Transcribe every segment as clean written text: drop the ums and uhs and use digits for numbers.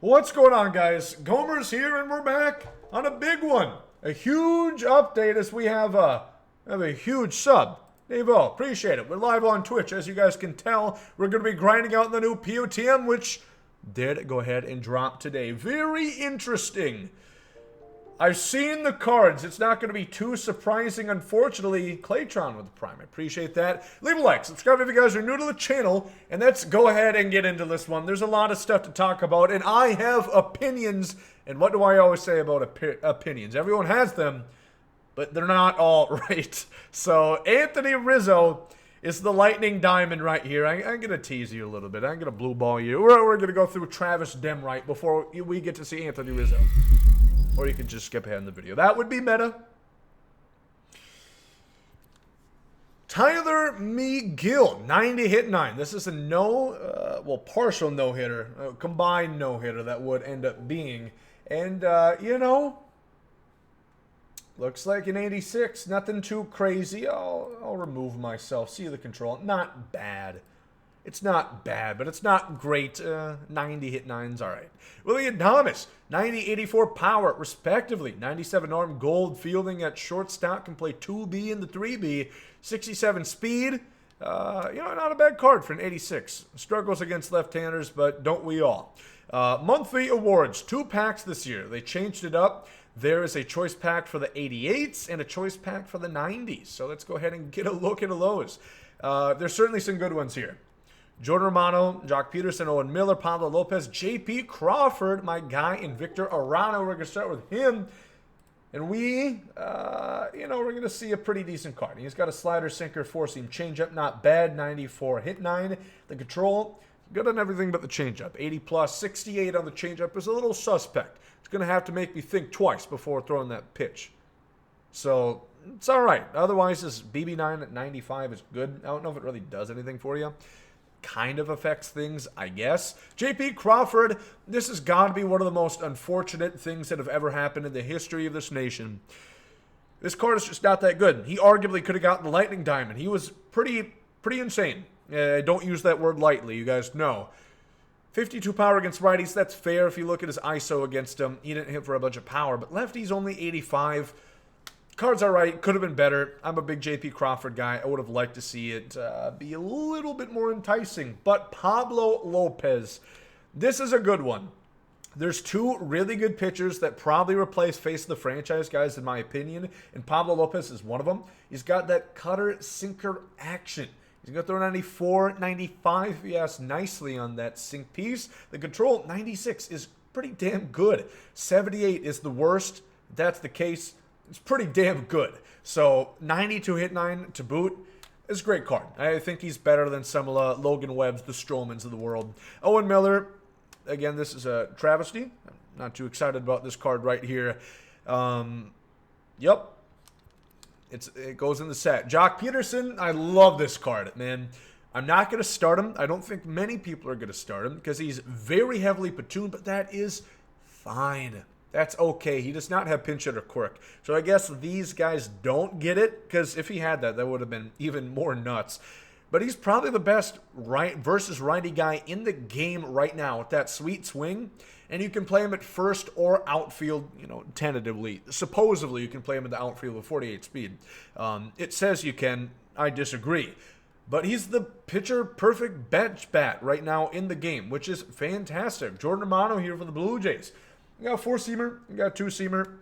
What's going on, guys? Gomer's here, and we're back on a big one. A huge update as we have a huge sub. Devo, appreciate it. We're live on Twitch. As you guys can tell, we're going to be grinding out the new POTM, which did go ahead and drop today. Very interesting. I've seen the cards. It's not going to be too surprising, unfortunately. Claytron with the Prime. I appreciate that. Leave a like. Subscribe if you guys are new to the channel. And let's go ahead and get into this one. There's a lot of stuff to talk about. And I have opinions. And what do I always say about opinions? Everyone has them, but they're not all right. So, Anthony Rizzo is the lightning diamond right here. I'm going to tease you a little bit. I'm going to blue ball you. We're going to go through Travis Demright before we get to see Anthony Rizzo. Or you can just skip ahead in the video. That would be meta. Tyler McGill, 90 hit 9. This is a partial no-hitter. Combined no-hitter that would end up being. And, you know, looks like an 86. Nothing too crazy. I'll remove myself. See the control. Not bad. It's not bad, but it's not great. 90 hit 9's all right. William Thomas, 90, 84 power, respectively. 97 arm gold fielding at shortstop. Can play 2B in the 3B. 67 speed. You know, not a bad card for an 86. Struggles against left-handers, but don't we all? Monthly awards. 2 packs this year. They changed it up. There is a choice pack for the 88s and a choice pack for the 90s. So let's go ahead and get a look at those. There's certainly some good ones here. Jordan Romano, Jock Peterson, Owen Miller, Pablo Lopez, J.P. Crawford, my guy, and Victor Arano. We're going to start with him. And we're going to see a pretty decent card. He's got a slider, sinker, four-seam changeup. Not bad. 94 hit 9. The control, good on everything but the changeup. 80 plus, 68 on the changeup is a little suspect. It's going to have to make me think twice before throwing that pitch. So, it's all right. Otherwise, this BB9 at 95 is good. I don't know if it really does anything for you. Kind of affects things, I guess. J.P. Crawford, this has got to be one of the most unfortunate things that have ever happened in the history of this nation. This card is just not that good. He arguably could have gotten the Lightning Diamond. He was pretty insane. Don't use that word lightly, you guys know. 52 power against righties, that's fair. If you look at his ISO against him, he didn't hit for a bunch of power. But lefties only 85. Card's all right. Could have been better. I'm a big J.P. Crawford guy. I would have liked to see it be a little bit more enticing. But Pablo Lopez, this is a good one. There's 2 really good pitchers that probably replace face of the franchise guys, in my opinion. And Pablo Lopez is one of them. He's got that cutter sinker action. He's going to throw 94, 95 if you ask nicely on that sink piece. The control, 96, is pretty damn good. 78 is the worst. If that's the case, it's pretty damn good. So, 92 hit 9 to boot is a great card. I think he's better than some of Logan Webb's, the Strowmans of the world. Owen Miller, again, this is a travesty. I'm not too excited about this card right here. Yep. It goes in the set. Jock Peterson, I love this card, man. I'm not going to start him. I don't think many people are going to start him because he's very heavily platooned, but that is fine. That's okay. He does not have pinch hitter quirk. So I guess these guys don't get it, because if he had that, that would have been even more nuts. But he's probably the best right versus righty guy in the game right now with that sweet swing. And you can play him at first or outfield, you know, tentatively. Supposedly, you can play him in the outfield with 48 speed. It says you can. I disagree. But he's the pitcher-perfect bench bat right now in the game, which is fantastic. Jordan Romano here for the Blue Jays. You got a 4-seamer, you got a 2-seamer,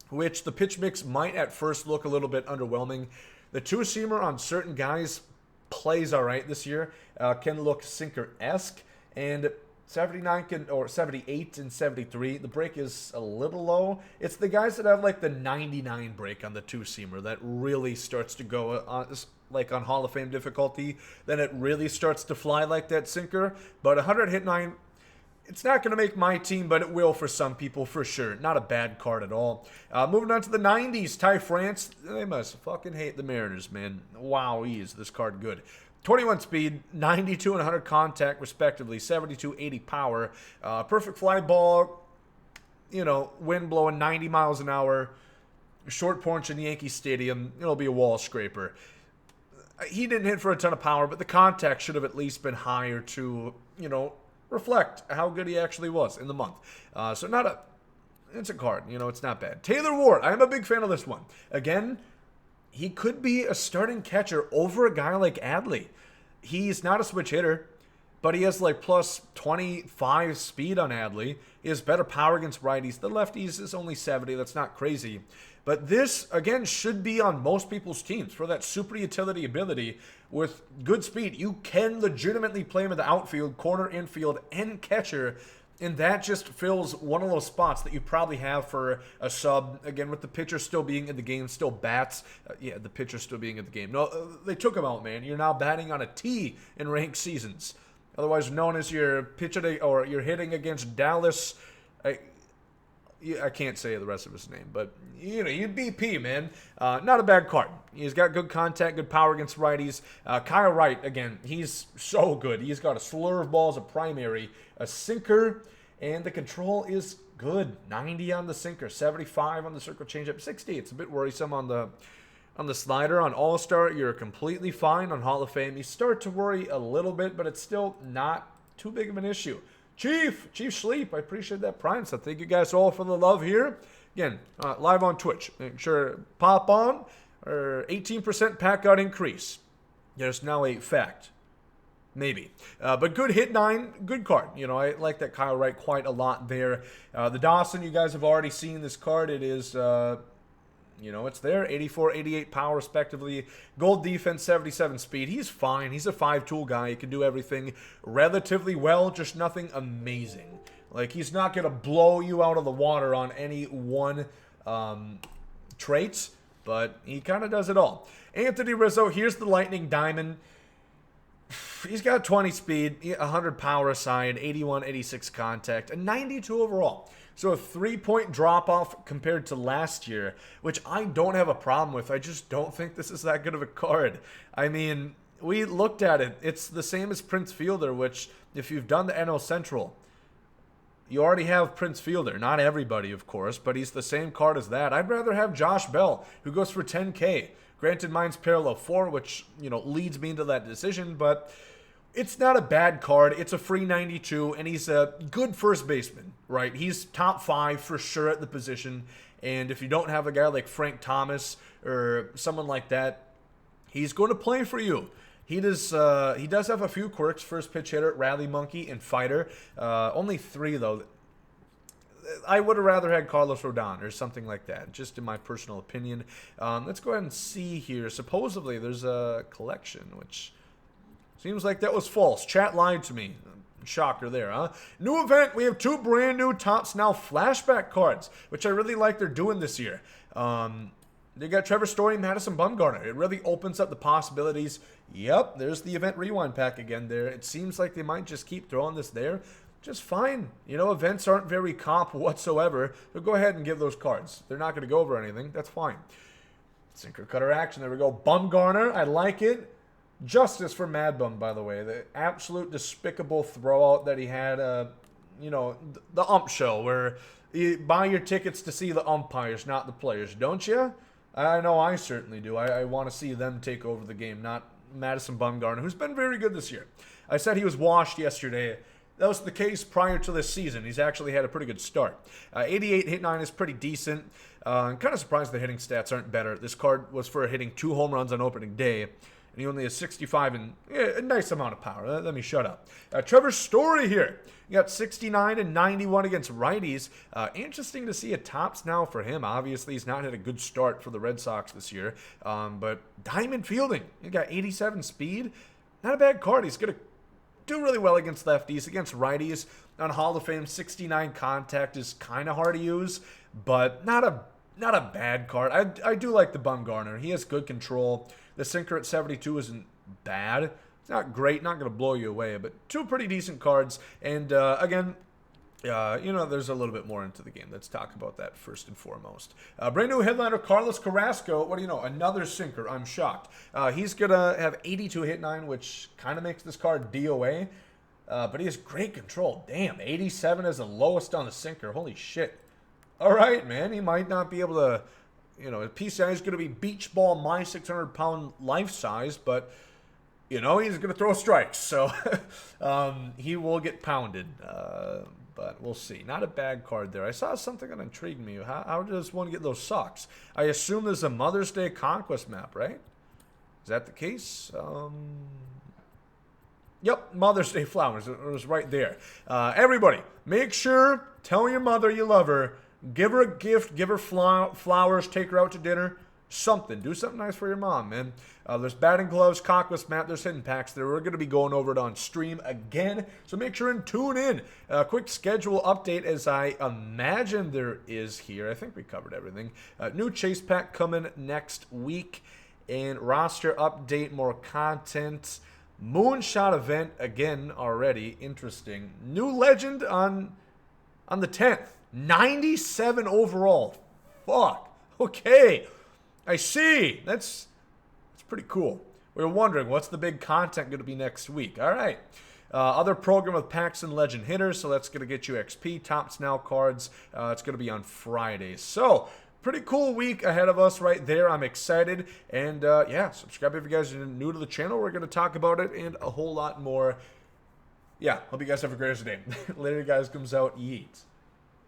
which the pitch mix might at first look a little bit underwhelming. The 2-seamer on certain guys plays all right this year, can look sinker-esque, and 78 and 73, the break is a little low. It's the guys that have like the 99 break on the 2-seamer that really starts to go like on Hall of Fame difficulty. Then it really starts to fly like that sinker. But 100 hit 9, it's not going to make my team, but it will for some people for sure. Not a bad card at all. Moving on to the 90s, Ty France. They must fucking hate the Mariners, man. Wow, is this card good. 21 speed, 92 and 100 contact, respectively. 72, 80 power. Perfect fly ball. You know, wind blowing 90 miles an hour. Short porch in Yankee Stadium. It'll be a wall scraper. He didn't hit for a ton of power, but the contact should have at least been higher to, you know, reflect how good he actually was in the month. So not a... It's a card. You know, it's not bad. Taylor Ward. I am a big fan of this one. Again, he could be a starting catcher over a guy like Adley. He's not a switch hitter, but he has like plus 25 speed on Adley. He has better power against righties. The lefties is only 70. That's not crazy. But this, again, should be on most people's teams for that super utility ability with good speed. You can legitimately play him in the outfield, corner, infield, and catcher. And that just fills one of those spots that you probably have for a sub. Again, with the pitcher still being in the game, still bats. Yeah, the pitcher still being in the game. No, they took him out, man. You're now batting on a T in ranked seasons. Otherwise known as your pitcher, or you're hitting against Dallas. I can't say the rest of his name, but you know, you'd BP, man. Not a bad card. He's got good contact, good power against righties. Kyle Wright, again, he's so good. He's got a slur of balls, a primary, a sinker, and the control is good. 90 on the sinker, 75 on the circle changeup, 60. It's a bit worrisome on the slider. On All-Star, you're completely fine. On Hall of Fame, you start to worry a little bit, but it's still not too big of an issue. Chief Sleep, I appreciate that prime. So thank you guys all for the love here. Again, live on Twitch. Make sure pop on. Or 18% pack out increase. There's now a fact. Maybe. But good hit 9, good card. You know, I like that Kyle Wright quite a lot there. The Dawson, you guys have already seen this card. It is... you know, it's there. 84, 88 power, respectively. Gold defense, 77 speed. He's fine. He's a 5-tool guy. He can do everything relatively well, just nothing amazing. Like, he's not going to blow you out of the water on any one traits, but he kind of does it all. Anthony Rizzo, here's the Lightning Diamond. He's got 20 speed, 100 power aside, 81, 86 contact, and 92 overall. So a 3-point drop-off compared to last year, which I don't have a problem with. I just don't think this is that good of a card. I mean, we looked at it. It's the same as Prince Fielder, which, if you've done the NL Central, you already have Prince Fielder. Not everybody, of course, but he's the same card as that. I'd rather have Josh Bell, who goes for 10K. Granted, mine's parallel 4, which, you know, leads me into that decision, but... It's not a bad card. It's a free 92, and he's a good first baseman, right? He's top 5 for sure at the position, and if you don't have a guy like Frank Thomas or someone like that, he's going to play for you. He does have a few quirks: first pitch hitter, rally monkey, and fighter. Only 3 though. I would have rather had Carlos Rodon or something like that, just in my personal opinion. Let's go ahead and see here. Supposedly, there's a collection, which... Seems like that was false. Chat lied to me. Shocker there, huh? New event. We have 2 brand new Topps Now flashback cards, which I really like they're doing this year. They got Trevor Story and Madison Bumgarner. It really opens up the possibilities. Yep, there's the event rewind pack again there. It seems like they might just keep throwing this there. Just fine. You know, events aren't very comp whatsoever. So go ahead and give those cards. They're not going to go over anything. That's fine. Sinker cutter action. There we go. Bumgarner. I like it. Justice for Mad Bum, by the way. The absolute despicable throwout that he had, you know, the ump show, where you buy your tickets to see the umpires, not the players, don't you? I know I certainly do. I want to see them take over the game, not Madison Bumgarner, who's been very good this year. I said he was washed yesterday. That was the case prior to this season. He's actually had a pretty good start. 88 hit 9 is pretty decent. I'm kind of surprised the hitting stats aren't better. This card was for hitting 2 home runs on opening day. And he only has 65 and a nice amount of power. Let me shut up. Trevor Story here. You got 69 and 91 against righties. Interesting to see a Topps Now for him. Obviously, he's not had a good start for the Red Sox this year. But diamond fielding. You got 87 speed. Not a bad card. He's going to do really well against lefties, against righties. On Hall of Fame, 69 contact is kind of hard to use, but not a bad card. I do like the Bumgarner. He has good control. The sinker at 72 isn't bad. It's not great, not going to blow you away, but 2 pretty decent cards. And again, you know, there's a little bit more into the game. Let's talk about that first and foremost. Brand new headliner, Carlos Carrasco. What do you know? Another sinker. I'm shocked. He's going to have 82 hit 9, which kind of makes this card DOA. But he has great control. Damn, 87 is the lowest on the sinker. Holy shit. All right, man. He might not be able to... You know, PCI is going to be beach ball my 600-pound life size, but you know, he's going to throw strikes. So he will get pounded. But we'll see. Not a bad card there. I saw something that intrigued me. How does one get those socks? I assume there's a Mother's Day Conquest map, right? Is that the case? Yep, Mother's Day flowers. It was right there. Everybody, make sure, tell your mother you love her. Give her a gift. Give her flowers. Take her out to dinner. Something. Do something nice for your mom, man. There's batting gloves, Conquest map. There's hidden packs there. We're going to be going over it on stream again. So make sure and tune in. A quick schedule update as I imagine there is here. I think we covered everything. New chase pack coming next week. And roster update, more content. Moonshot event again already. Interesting. New legend on the 10th. 97 overall. Fuck. Okay. I see. That's pretty cool. We were wondering, what's the big content going to be next week? All right. Other program with packs and legend hitters. So that's going to get you XP, Tops Now cards. It's going to be on Friday. So pretty cool week ahead of us right there. I'm excited. And yeah, subscribe if you guys are new to the channel. We're going to talk about it and a whole lot more. Yeah, hope you guys have a great day. Later, guys, comes out. Yeet.